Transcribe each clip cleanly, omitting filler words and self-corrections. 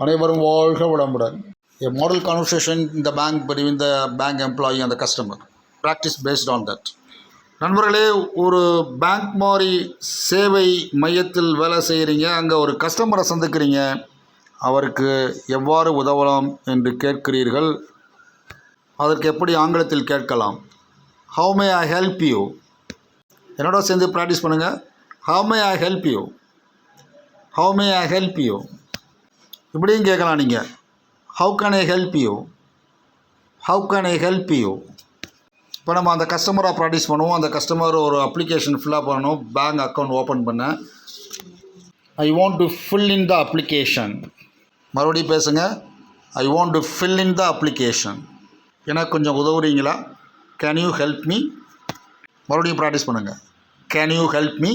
அனைவரும் வாழ்க வளமுடன். A model conversation in the bank between the bank employee and the customer. Practice based on that. நண்பர்களே, ஒரு bank மாதிரி சேவை மையத்தில் வேலை செய்கிறீங்க. அங்கே ஒரு கஸ்டமரை சந்திக்கிறீங்க. அவருக்கு எவ்வாறு உதவலாம் என்று கேட்கிறீர்கள். அதற்கு எப்படி ஆங்கிலத்தில் கேட்கலாம்? How may I help you? என்னோட சேர்ந்து ப்ராக்டிஸ் பண்ணுங்கள். How may I help you? How may I help you? இப்படியும் கேட்கலாம் நீங்கள். How can I help you? How can I help you? இப்போ நம்ம அந்த கஸ்டமராக ப்ராக்டிஸ் பண்ணுவோம். அந்த கஸ்டமர் ஒரு அப்ளிகேஷன் ஃபில்அப் பண்ணணும். பேங்க் அக்கௌண்ட் ஓப்பன் பண்ண I want to fill in the application. மறுபடியும் பேசுங்க. I want to fill in the application. எனக்கு கொஞ்சம் உதவுறீங்களா? Can you help me? மறுபடியும் ப்ராக்டிஸ் பண்ணுங்கள். Can you help me?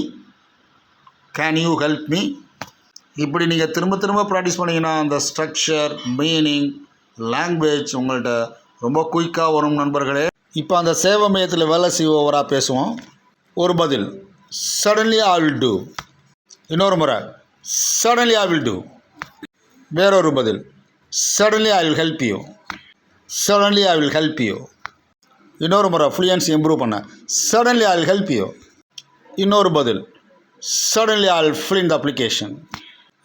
Can you help me? இப்படி நீங்கள் திரும்ப திரும்ப ப்ராக்டிஸ் பண்ணிங்கன்னா அந்த ஸ்ட்ரக்சர், மீனிங், லாங்குவேஜ் உங்கள்கிட்ட ரொம்ப குயிக்காக வரும் நண்பர்களே. இப்போ அந்த சேவை மையத்தில் வேலை செய்பவராக பேசுவோம். ஒரு பதில், சடன்லி ஐ வில் டூ. இன்னொரு முறை, சடன்லி ஐ வில் டூ. வேறொரு பதில், suddenly I will help you. Suddenly I will help you. இன்னொரு முறை ஃப்ளூயன்சி இம்ப்ரூவ் பண்ண, suddenly I will help you. இன்னொரு பதில், suddenly I will fill in the application.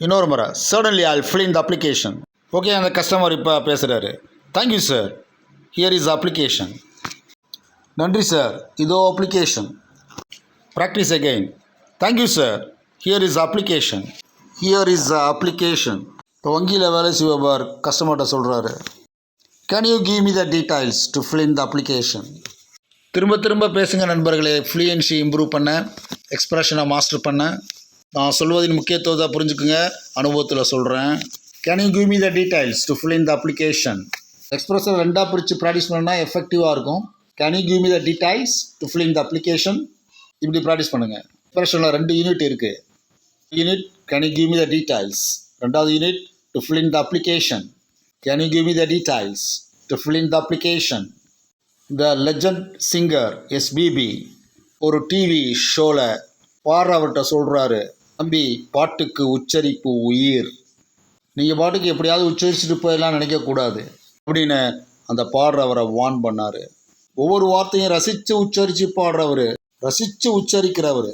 இன்னொரு முறை, suddenly I will fill in the application. Okay, அந்த customer இப்போ பேசுகிறாரு. Thank you sir, here is application. நன்றி சார், இதோ application. Practice again. Thank you sir, here is application. Here is application. இப்போ வங்கியில் வேலை செய்பவர் கஸ்டமர்கிட்ட சொல்கிறாரு, can you give me the details to fill in the application. திரும்ப திரும்ப பேசுங்க நண்பர்களே. ஃப்ளூயன்சி இம்ப்ரூவ் பண்ண, எக்ஸ்ப்ரெஷனை மாஸ்டர் பண்ண. நான் சொல்வதின் முக்கியத்துவத்தை புரிஞ்சுக்குங்க. அனுபவத்தில் சொல்கிறேன். Can you give me the details to fill in the application. எக்ஸ்ப்ரெஷனை ரெண்டாக பிரித்து ப்ராக்டிஸ் பண்ணால் எஃபெக்டிவாக இருக்கும். Can you give me the details to fill in the application. இப்படி ப்ராக்டிஸ் பண்ணுங்கள். எக்ஸ்ப்ரெஷனில் 2 யூனிட் இருக்குது. Unit can you give me the details. ரெண்டாவது unit to fill in the application. Can you give me the details to fill in the application. The legend singer SPB ஒரு TV ஷோவில் பாடுறவர்கிட்ட சொல்கிறாரு, தம்பி, பாட்டுக்கு உச்சரிப்பு உயிர். நீங்கள் பாட்டுக்கு எப்படியாவது உச்சரிச்சுட்டு போயெல்லாம் நினைக்கக்கூடாது அப்படின்னு அந்த பாடுறவரை வார்ன் பண்ணார். ஒவ்வொரு வார்த்தையும் ரசித்து உச்சரித்து பாடுறவர், ரசித்து உச்சரிக்கிறவர்,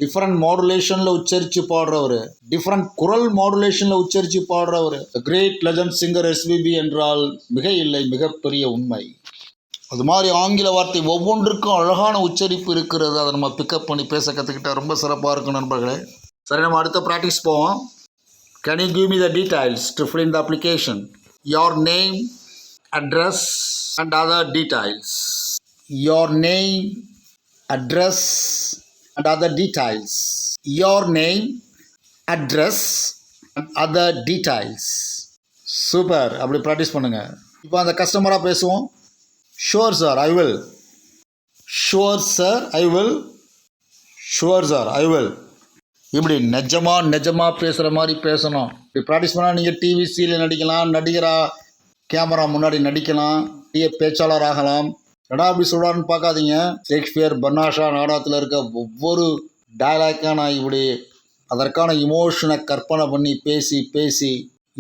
டிஃப்ரெண்ட் மாடுலேஷனில் உச்சரித்து பாடுறவர், டிஃப்ரெண்ட் குரல் மாடுலேஷனில் உச்சரித்து பாடுறவர். கிரேட் லெஜண்ட் சிங்கர் எஸ்பிபி என்றால் மிக இல்லை, மிகப்பெரிய உண்மை. அது மாதிரி ஆங்கில வார்த்தை ஒவ்வொன்றுக்கும் அழகான உச்சரிப்பு இருக்கிறது. அதை நம்ம பிக்கப் பண்ணி பேச கற்றுக்கிட்டால் ரொம்ப சிறப்பாக இருக்கும் நண்பர்களே. சரி, நம்ம அடுத்த ப்ராக்டிஸ் போவோம். Can you give me the details to fill in the application. Your name, address and other details. Your name, address and other details. Your name, address and other details. Super. அப்படி practice பண்ணுங்கள். இப்போ அந்த கஸ்டமராக பேசுவோம். Sure sir, I will. Sure sir, I will. Sure sir, I will. இப்படி நிஜமாக பேசுகிற மாதிரி பேசணும். இப்படி ப்ராக்டிஸ் பண்ணால் நீங்கள் டிவி சீரியல் நடிக்கலாம், நடிகராக கேமரா முன்னாடி நடிக்கலாம், பேச்சாளர் ஆகலாம். என்னடா அப்படி சொல்கிறாருன்னு பார்க்காதீங்க. ஷேக்ஸ்பியர், பர்னாஷா நாடகத்தில் இருக்க ஒவ்வொரு டயலாக்காக நான் இப்படி அதற்கான இமோஷனை கற்பனை பண்ணி பேசி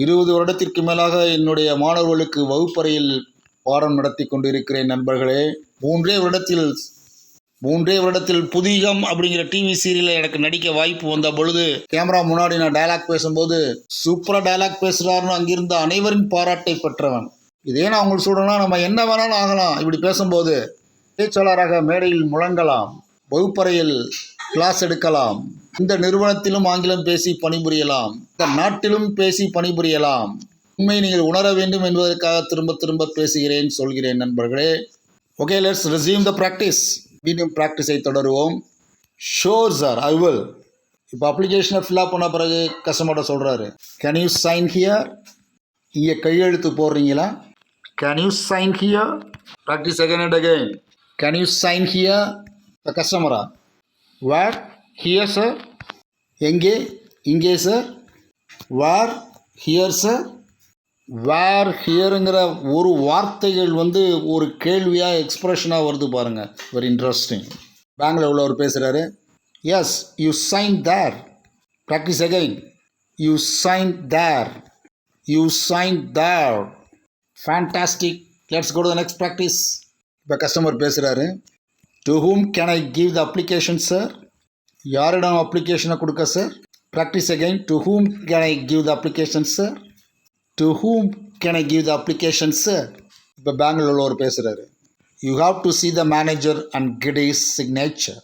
20 வருடத்திற்கு மேலாக என்னுடைய மாணவர்களுக்கு வகுப்பறையில் பாடம் நடத்தி கொண்டிருக்கிறேன் நண்பர்களே. மூன்றே வருடத்தில் புதிகம் அப்படிங்கிற டிவி சீரியலில் எனக்கு நடிக்க வாய்ப்பு வந்த பொழுது கேமரா முன்னாடி நான் டயலாக் பேசும்போது சூப்பராக டயலாக் பேசுகிறாருன்னு அங்கிருந்த அனைவரின் பாராட்டை பெற்றவன். இதே நான் உங்களுக்கு சொல்கிறேன்னா, நம்ம என்ன வேணாலும் ஆகலாம். இப்படி பேசும்போது பேச்சாளராக மேடையில் முழங்கலாம், வகுப்பறையில் கிளாஸ் எடுக்கலாம், இந்த நிறுவனத்திலும் ஆங்கிலம் பேசி பணிபுரியலாம், இந்த நாட்டிலும் பேசி பணிபுரியலாம். உண்மை நீங்கள் உணர வேண்டும் என்பதற்காக திரும்ப திரும்ப பேசுகிறேன், சொல்கிறேன் நண்பர்களே. Okay, let's resume the practice. மீண்டும் ப்ராக்டிஸை தொடருவோம். Sure sir, I will. இப்போ அப்ளிகேஷனை ஃபில்அப் பண்ண பிறகு கஸ்டமர்கிட்ட சொல்கிறாரு, கேன் யூ சைன் ஹியர். இங்கே கையெழுத்து போடுறீங்களா? Can you sign here. Practice again and again. Can you sign here. The கஸ்டமரா, வேர்? Here sir. எங்கே? இங்கே சார். வேர்? Here sir. வேர், ஹியருங்கிற ஒரு வார்த்தைகள் ஒரு கேள்வியாக எக்ஸ்ப்ரெஷனாக வருது பாருங்கள். Very interesting. பேங்கில் உள்ளவர் பேசுகிறாரு. Yes, you sign there. Practice again. You sign there. You signed there. Fantastic. Let's go to the next practice. இப்போ கஸ்டமர் பேசுகிறாரு. To whom can I give the application, sir? யாரிடம் அப்ளிகேஷனை கொடுக்க sir? Practice again. To whom can I give the application, sir? To whom can I give the application, sir? இப்போ பேங்கில் உள்ளவர் பேசுகிறாரு. You have to see the manager and get his signature.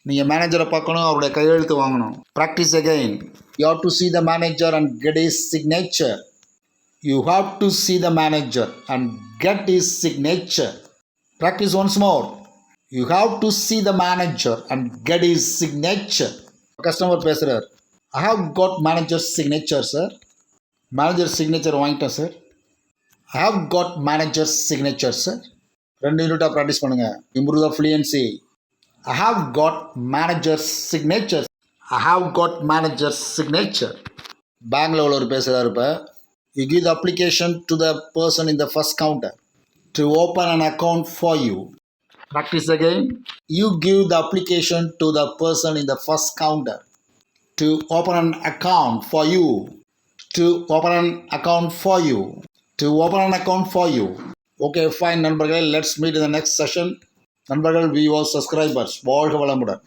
நீங்கள் மேனேஜரை பார்க்கணும், அவருடைய கையெழுத்து வாங்கணும். Practice again. You have to see the manager and get his signature. You have to see the manager and get his signature. Practice once more. You have to see the manager and get his signature. Customer பேசுகிறார். I have got manager's signature, sir. Manager signature வாங்கிட்டேன் சார். I have got manager's signature, sir. 2 யூனிட்டாக practice பண்ணுங்கள். Improve the fluency. I have got manager's signature. I have got manager's signature. பேங்கில் உள்ளவர் பேசுகிறாரு. இப்போ you give the application to the person in the first counter to open an account for you. Practice again. You give the application to the person in the first counter to open an account for you. To open an account for you. To open an account for you. Okay, fine நண்பர்களே. Let's meet in the next session. நண்பர்கள், viewers, subscribers, வாழ்க வளமுடன்.